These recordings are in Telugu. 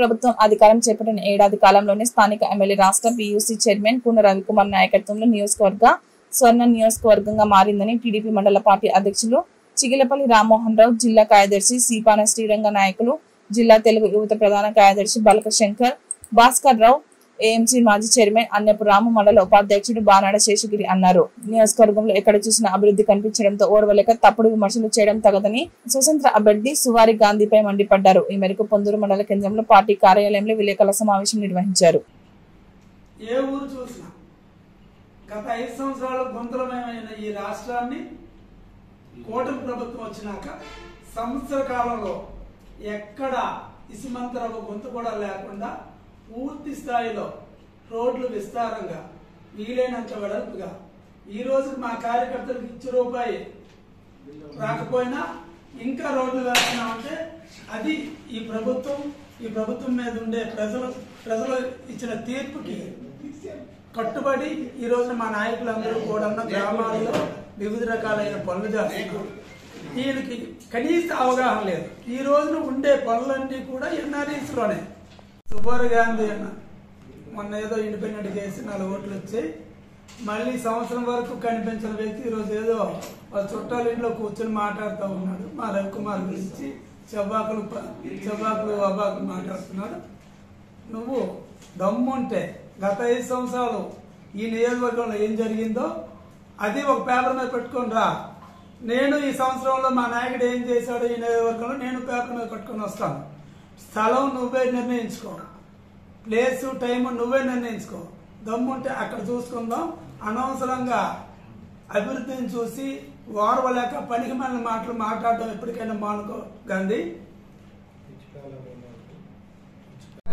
ప్రభుత్వం అధికారం చేపట్టిన ఏడాది కాలంలోనే స్థానిక ఎమ్మెల్యే రాష్ట్ర పీయూసీ చైర్మన్ కూన రవికుమార్ నాయకత్వంలో నియోజకవర్గ స్వర్ణ నియోజకవర్గంగా మారిందని టీడీపీ మండల పార్టీ అధ్యక్షులు చిగిలపల్లి రామ్మోహన్ రావు, జిల్లా కార్యదర్శి సీపాన శ్రీరంగ నాయకులు, జిల్లా తెలుగు యువత ప్రధాన కార్యదర్శి బలక శంకర్, భాస్కర్ రావు, ఏఎంసీ మాజీ చైర్మన్ అన్నపు రాము, మండల ఉపాధ్యక్షుడు బానాడ శేషగిరి అన్నారు. నియోజకవర్గంలో ఎక్కడ చూసినా అభివృద్ధి కనిపించడంతో ఓర్వలేక తప్పుడు విమర్శలు చేయడం తగదని స్వతంత్ర అభ్యర్థి సువారి గాంధీపై మండిపడ్డారు. ఈ మేరకు పొందూరు మండల కేంద్రంలో పార్టీ కార్యాలయంలో విలేకరుల సమావేశం నిర్వహించారు. ఏ ఊరు చూసినా గత 5 సంవత్సరాలు గుంతలమయమైన ఈ రాష్ట్రాన్ని కూటమి ప్రభుత్వం వచ్చినాక సంవత్సర కాలంలో ఎక్కడ ఇసుమంతరవ గొంతు కూడా లేకుండా పూర్తి స్థాయిలో రోడ్లు విస్తారంగా వీలైనంత వెడల్పుగా ఈ రోజు మా కార్యకర్తలకు ₹1 రాకపోయినా ఇంకా రోడ్లు వేస్తున్నామంటే అది ఈ ప్రభుత్వం మీద ఉండే ప్రజలు ఇచ్చిన తీర్పుకి కట్టుబడి ఈ రోజు మా నాయకులందరూ కూడా గ్రామాల్లో వివిధ రకాలైన పనులు చేస్తున్నారు. దీనికి కనీస అవగాహన లేదు. ఈ రోజున ఉండే పనులన్నీ కూడా ఎన్ఆర్ఈస్ లోనే. సువారి గాంధీ అన్న మొన్న ఏదో ఇండిపెండెంట్ చేసి 4 ఓట్లు వచ్చాయి. మళ్ళీ సంవత్సరం వరకు కనిపించిన వ్యక్తి ఈరోజు ఏదో వాళ్ళ చుట్టాల ఇంట్లో కూర్చొని మాట్లాడుతూ ఉన్నాడు. మా రవికుమార్ గురించి చెవ్వాకులు అబ్బాకులు మాట్లాడుతున్నాడు. నువ్వు దమ్ముంటే గత 5 సంవత్సరాలు ఈ నియోజకవర్గంలో ఏం జరిగిందో అది ఒక పేపర్ మీద పెట్టుకొని రా. నేను ఈ సంవత్సరంలో మా నాయకుడు ఏం చేశాడో ఈ నియోజకవర్గంలో నేను పేపర్ మీద పెట్టుకొని వస్తాను. స్థలం నువ్వే నిర్ణయించుకో, ప్లేసు టైము నువ్వే నిర్ణయించుకో. దమ్ముంటే అక్కడ చూసుకుందాం. అనవసరంగా అభివృద్ధిని చూసి ఓర్వలేక పనికి మన మాటలు మాట్లాడడం ఎప్పటికైనా మానుకో గాంధీ.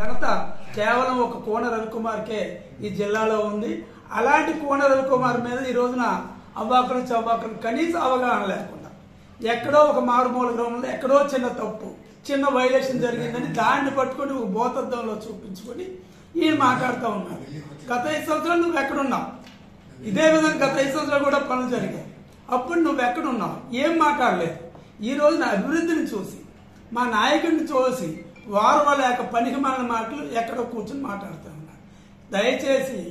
ఘనత కేవలం ఒక కోన రవికుమార్కే ఈ జిల్లాలో ఉంది. అలాంటి కోన రవికుమార్ మీద ఈ రోజున అవ్వాకులు చవ్వాకులు కనీస అవగాహన లేకుండా ఎక్కడో ఒక మారుమూల గ్రామంలో ఎక్కడో చిన్న వైలేషన్ జరిగిందని దాన్ని పట్టుకొని ఒక భూతద్దంలో చూపించుకొని ఈయన మాట్లాడుతూ ఉన్నారు. గత 5 సంవత్సరాలు నువ్వు ఎక్కడున్నావు? ఇదే విధంగా గత 5 సంవత్సరాలు కూడా పనులు జరిగాయి. అప్పుడు నువ్వు ఎక్కడున్నావు? ఏం మాట్లాడలేదు. ఈ రోజున అభివృద్ధిని చూసి మా నాయకుడిని చూసి వారవలేక పనికి మాలిన మాటలు ఎక్కడో కూర్చొని మాట్లాడుతూ ఉన్నారు. దయచేసి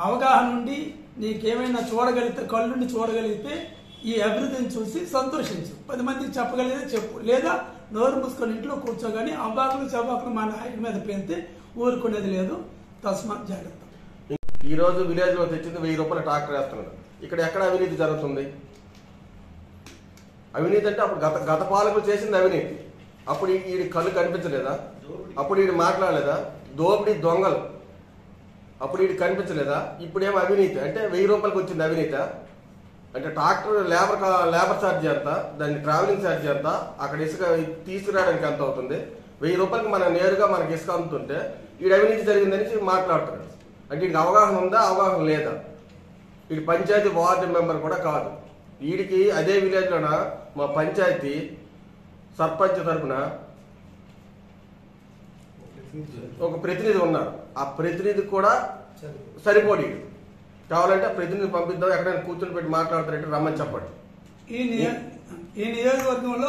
అవగాహన ఉండి నీకేమైనా చూడగలిగితే కళ్ళుండి చూడగలిగితే ఈ అభివృద్ధిని చూసి సంతోషించు. 10 మందికి చెప్పగలిగితే చెప్పు, లేదా నోరు మూసుకొని ఇంట్లో కూర్చోగాని అవ్వాకులు చవ్వాకులు మా నాయకుడి మీద పెడితే ఊరుకునేది లేదు. తస్మాత్ జాగ్రత్త. ఈ రోజు విలేజ్ లో తెచ్చింది ₹1000 ట్రాక్టర్ వేస్తున్నాడు. ఇక్కడ ఎక్కడ అవినీతి జరుగుతుంది? అవినీతి అంటే అప్పుడు గత పాలకులు చేసింది అవినీతి. అప్పుడు ఈ కళ్ళు కనిపించలేదా? అప్పుడు ఈ మాట్లాడలేదా? దోపిడీ దొంగలు అప్పుడు ఈ కనిపించలేదా? ఇప్పుడేమో అవినీతి అంటే ₹1000 వచ్చింది అవినీతి అంటే ట్రాక్టర్ లేబర్ ఛార్జ్ ఎంత, దాని ట్రావెలింగ్ ఛార్జ్ ఎంత, అక్కడ ఇసుక తీసుకురావడానికి ఎంత అవుతుంది? ₹1000 మనం నేరుగా మనకి ఇసుక అమ్ముతుంటే ఈ అవినీతి జరిగిందని మాట్లాడుతున్నాడు. అంటే వీడికి అవగాహన ఉందా, అవగాహన లేదా? వీడి పంచాయతీ వార్డు మెంబర్ కూడా కాదు. వీడికి అదే విలేజ్లోన మా పంచాయతీ సర్పంచ్ తరఫున ఒక ప్రతినిధి ఉన్నారు. ఆ ప్రతినిధి కూడా సరిపోడు. కావాలంటే ప్రతినిధి పంపిద్దాం, ఎక్కడైనా కూర్చొని పెట్టి మాట్లాడతారంటే రమ్మని చెప్పండి. ఈ నియోజకవర్గంలో